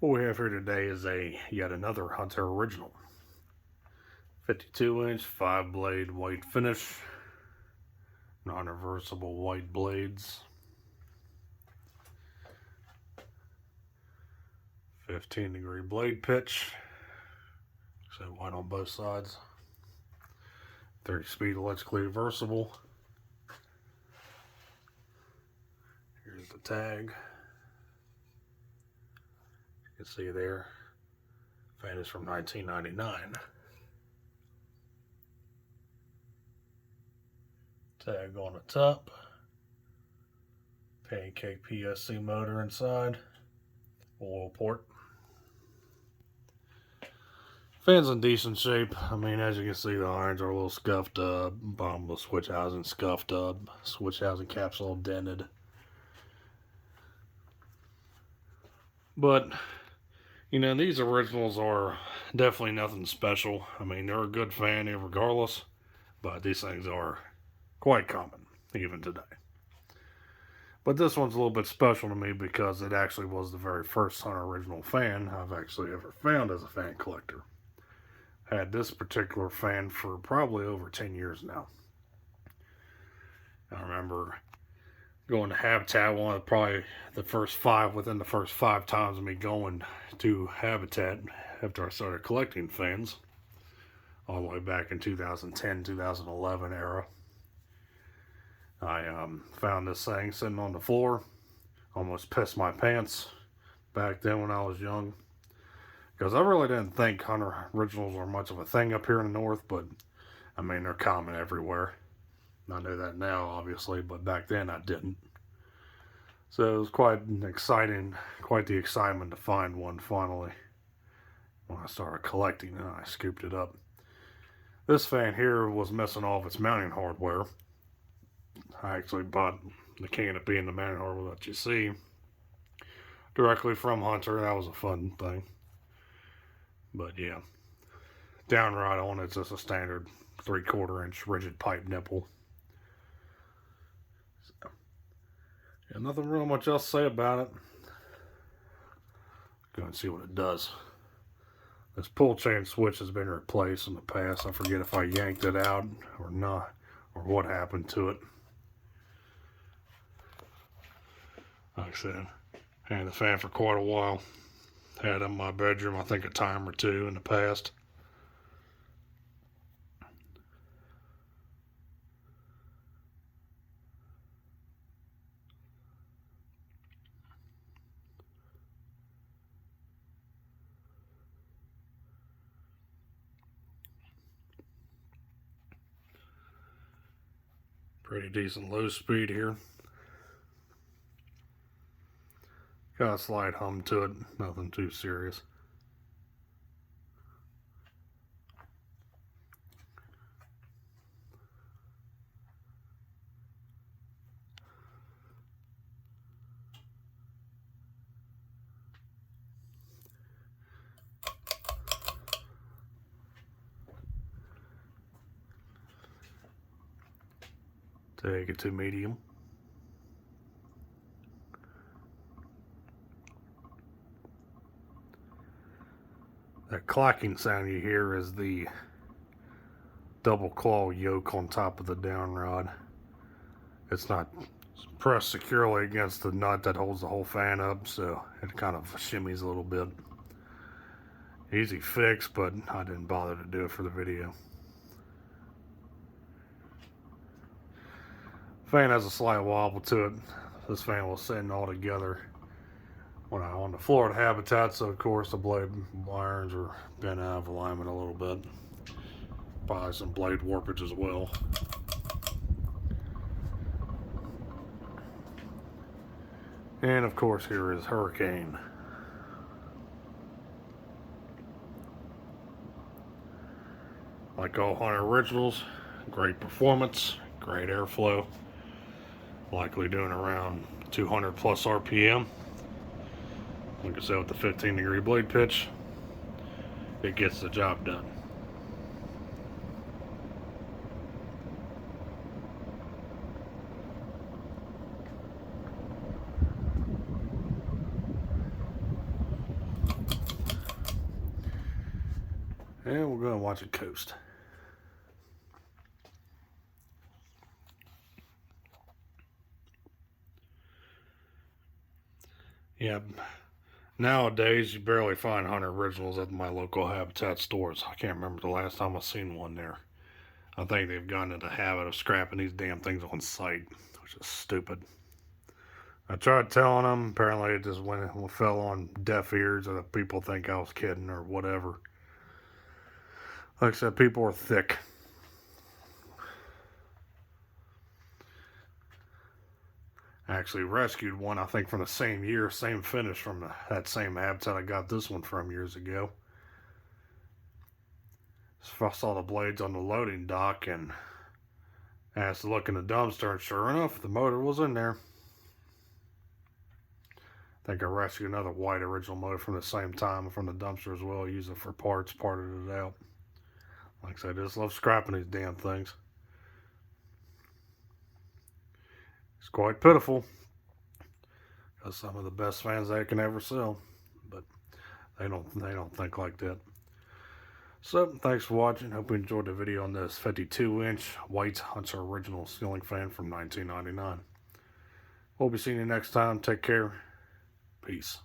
What we have here today is a yet another Hunter original. 52-inch, 5-blade white finish, non-reversible white blades, 15-degree blade pitch, so white on both sides, 30-speed electrically reversible. Here's the tag. You can see there, fan is from 1999. Tag on the top, pancake PSC motor inside, oil port. Fan's in decent shape. I mean, as you can see, the irons are a little scuffed up, bottom of the switch housing scuffed up, switch housing caps all dented. But, you know, these originals are definitely nothing special. I mean, they're a good fan regardless, but these things are quite common, even today. But this one's a little bit special to me because it actually was the very first Hunter original fan I've actually ever found as a fan collector. I had this particular fan for probably over 10 years now. I remember going to Habitat, one of probably the first five, within the first 5 times of me going to Habitat after I started collecting fans, all the way back in 2010, 2011 era. I found this thing sitting on the floor, almost pissed my pants back then when I was young, because I really didn't think Hunter originals were much of a thing up here in the north, but I mean, they're common everywhere. I know that now, obviously, but back then I didn't. So it was quite the excitement to find one finally when I started collecting and I scooped it up. This fan here was missing all of its mounting hardware. I actually bought the canopy and the mounting hardware that you see directly from Hunter. That was a fun thing. But yeah, down right on it's just a standard 3/4 inch rigid pipe nipple. So, yeah, nothing real much else to say about it. Go and see what it does. This pull chain switch has been replaced in the past. I forget if I yanked it out or not, or what happened to it. Like I said, I had the fan for quite a while. Had it in my bedroom, I think, a time or two in the past. Pretty decent low speed here. Got a slight hum to it, nothing too serious. Take it to medium. That clacking sound you hear is the double claw yoke on top of the down rod. It's not pressed securely against the nut that holds the whole fan up, so it kind of shimmies a little bit. Easy fix, but I didn't bother to do it for the video. Fan has a slight wobble to it. This fan was sitting all together when I on the floor at Habitat, so of course the blade irons are bent out of alignment a little bit. Probably some blade warpage as well. And of course here is Hurricane. Like all Hunter originals, great performance, great airflow. Likely doing around 200 plus RPM. Like I said, with the 15-degree blade pitch, it gets the job done. And we're going to watch it coast. Yeah, nowadays you barely find Hunter Originals at my local Habitat stores. I can't remember the last time I seen one there. I think they've gotten into the habit of scrapping these damn things on site, which is stupid. I tried telling them. Apparently, it just fell on deaf ears, or people think I was kidding or whatever. Like I said, people are thick. I actually rescued one, I think, from the same year, same finish from that same habitat I got this one from years ago. So I saw the blades on the loading dock and asked to look in the dumpster, and sure enough, the motor was in there. I think I rescued another white original motor from the same time from the dumpster as well. Used it for parts, parted it out. Like I said, I just love scrapping these damn things. It's quite pitiful. Got some of the best fans they can ever sell, but they don't think like that. So, thanks for watching. Hope you enjoyed the video on this 52-inch white Hunter Original ceiling fan from 1999. We'll be seeing you next time. Take care. Peace.